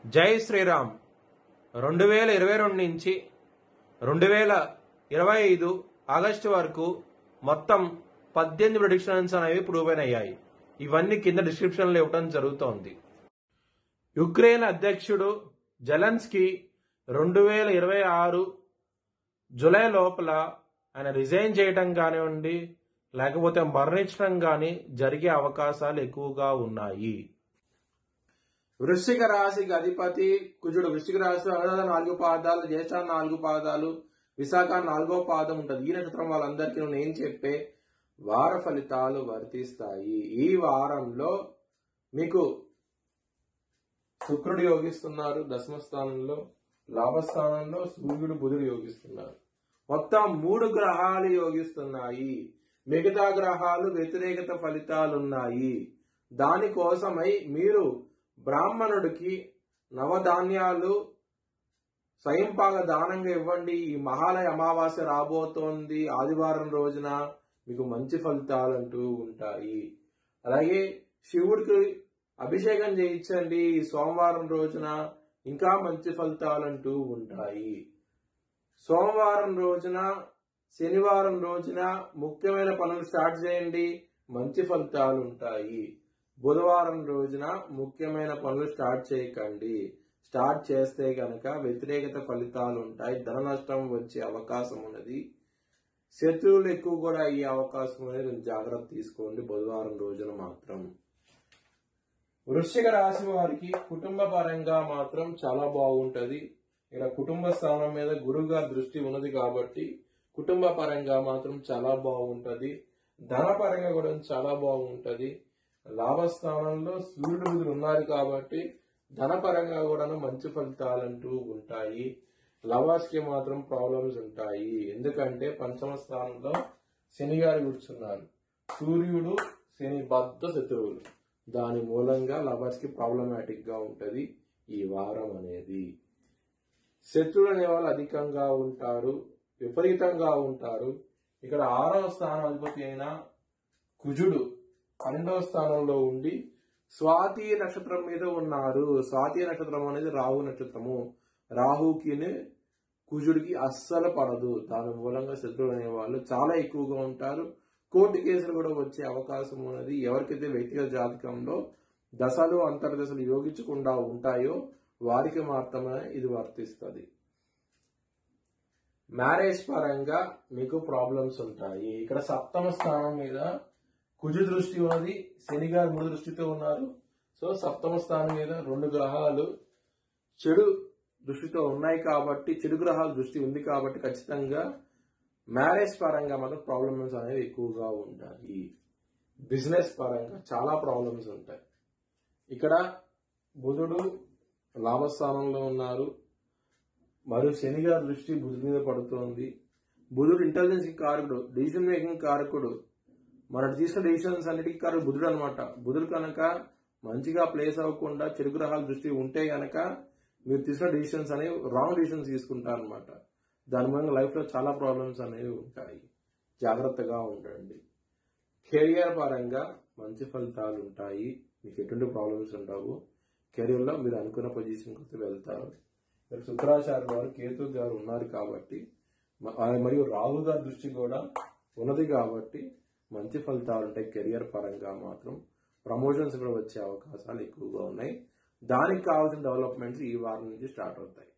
జై శ్రీరామ్. 2022 నుంచి 2025 ఆగస్టు వరకు మొత్తం 18 ప్రెడిక్షన్స్ అనేవి ప్రూవ్ అయ్యాయి. ఇవన్నీ కింద డిస్క్రిప్షన్లో ఇవ్వడం జరుగుతోంది. యుక్రెయిన్ అధ్యక్షుడు జెలెన్స్కీ 2026 జూలై లోపల ఆయన రిజైన్ చేయటం కానివ్వండి, లేకపోతే మరణించడం కానీ జరిగే అవకాశాలు ఎక్కువగా ఉన్నాయి. వృశ్చిక రాశికి అధిపతి కుజుడు. వృశ్చిక రాశి అనురాధ 4 పాదాలు, జ్యేష్ఠ 4 పాదాలు, విశాఖ 4వ పాదం ఉంటుంది. ఈ నక్షత్రం వాళ్ళందరికీ నేను చెప్పే వార ఫలితాలు వర్తిస్తాయి. ఈ వారంలో మీకు శుక్రుడు యోగిస్తున్నారు దశమ స్థానంలో, లాభస్థానంలో సూర్యుడు బుధుడు యోగిస్తున్నారు. మొత్తం 3 గ్రహాలు యోగిస్తున్నాయి. మిగతా గ్రహాలు వ్యతిరేకత ఫలితాలున్నాయి. దానికోసమై మీరు బ్రాహ్మణుడికి నవధాన్యాలు స్వయంపాక దానంగా ఇవ్వండి. ఈ మహాలయ అమావాస్య రాబోతోంది. ఆదివారం రోజున మీకు మంచి ఫలితాలు అంటూ ఉంటాయి. అలాగే శివుడికి అభిషేకం చేయించండి. ఈ సోమవారం రోజున ఇంకా మంచి ఫలితాలు అంటూ ఉంటాయి. సోమవారం రోజున, శనివారం రోజున ముఖ్యమైన పనులు స్టార్ట్ చేయండి, మంచి ఫలితాలు ఉంటాయి. బుధవారం రోజున ముఖ్యమైన పనులు స్టార్ట్ చేయకండి. స్టార్ట్ చేస్తే కనుక వ్యతిరేకత ఫలితాలు ఉంటాయి. ధన నష్టం వచ్చే అవకాశం ఉన్నది. శత్రువులు ఎక్కువ కూడా అయ్యే అవకాశం అనేది జాగ్రత్త తీసుకోండి బుధవారం రోజున మాత్రం. వృశ్చిక రాశి వారికి కుటుంబ పరంగా మాత్రం చాలా బాగుంటది. ఇక్కడ కుటుంబ స్థానం మీద గురువు గారి దృష్టి ఉన్నది కాబట్టి కుటుంబ పరంగా మాత్రం చాలా బాగుంటది. ధన పరంగా కూడా చాలా బాగుంటది. లాభస్థానంలో సూర్యుడు బుధుడు ఉన్నారు కాబట్టి ధనపరంగా కూడా మంచి ఫలితాలంటూ ఉంటాయి. లవర్స్ కి మాత్రం ప్రాబ్లమ్స్ ఉంటాయి. ఎందుకంటే పంచమ స్థానంలో శని గారు కూర్చున్నారు. సూర్యుడు శని బద్ధ శత్రువులు. దాని మూలంగా లవర్స్ కి ప్రాబ్లమాటిక్ గా ఉంటది ఈ వారం అనేది. శత్రువులు అనే వాళ్ళు అధికంగా ఉంటారు, విపరీతంగా ఉంటారు. ఇక్కడ 6వ స్థానం అధిపతి అయిన కుజుడు 12వ స్థానంలో ఉండి స్వాతి నక్షత్రం మీద ఉన్నారు. స్వాతి నక్షత్రం అనేది రాహు నక్షత్రము. రాహుకి కుజుడికి అస్సలు పడదు. దాని మూలంగా శత్రువులు అనే వాళ్ళు చాలా ఎక్కువగా ఉంటారు. కోర్టు కేసులు కూడా వచ్చే అవకాశం ఉన్నది. ఎవరికైతే వ్యక్తిగత జాతకంలో దశలు అంతర్దశలు యోగించకుండా ఉంటాయో వారికి మాత్రమే ఇది వర్తిస్తుంది. మ్యారేజ్ పరంగా మీకు ప్రాబ్లమ్స్ ఉంటాయి. ఇక్కడ 7వ స్థానం మీద కుజు దృష్టి ఉన్నది, శని గారు 3 దృష్టితో ఉన్నారు. సో 7వ స్థానం మీద 2 గ్రహాలు చెడు దృష్టితో ఉన్నాయి కాబట్టి, చెడు గ్రహాల దృష్టి ఉంది కాబట్టి ఖచ్చితంగా మ్యారేజ్ పరంగా మాత్రం ప్రాబ్లమ్స్ అనేవి ఎక్కువగా ఉంటాయి. బిజినెస్ పరంగా చాలా ప్రాబ్లమ్స్ ఉంటాయి. ఇక్కడ బుధుడు లాభస్థానంలో ఉన్నారు, మరియు శని గారి దృష్టి బుధుడి మీద పడుతోంది. బుధుడు ఇంటెలిజెన్స్ కారకుడు, డిసిషన్ మేకింగ్ కారకుడు. మనం తీసుకున్న డిసిషన్స్ అన్నిటికీ కారకుడు బుధుడు అనమాట. బుధుడు కనుక మంచిగా ప్లేస్ అవ్వకుండా చెడు గ్రహాల దృష్టి ఉంటే గనక మీరు తీసుకున్న డిసిషన్స్ అనేవి రాంగ్ డిసిషన్స్ తీసుకుంటారు అనమాట. దాని మూలంగా లైఫ్ లో చాలా ప్రాబ్లమ్స్ అనేవి ఉంటాయి. జాగ్రత్తగా ఉండండి. కెరియర్ పరంగా మంచి ఫలితాలు ఉంటాయి. మీకు ఎటువంటి ప్రాబ్లమ్స్ ఉండవు. కెరియర్ లో మీరు అనుకున్న పొజిషన్ కి వెళ్తారు. శుక్రాచార్య వారు, కేతు గారు ఉన్నారు కాబట్టి, మరియు రాహు గారి దృష్టి కూడా ఉన్నది కాబట్టి మంచి ఫలితాలు ఉంటాయి. కెరియర్ పరంగా మాత్రం ప్రమోషన్స్ కూడా వచ్చే అవకాశాలు ఎక్కువగా ఉన్నాయి. దానికి కావాల్సిన డెవలప్మెంట్స్ ఈ వారం నుంచి స్టార్ట్ అవుతాయి.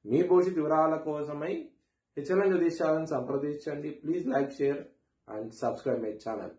మీ భవిష్యత్ వివరాల కోసమై HLN జ్యోతిష్యాలను సంప్రదించండి. Please like, share and subscribe my channel.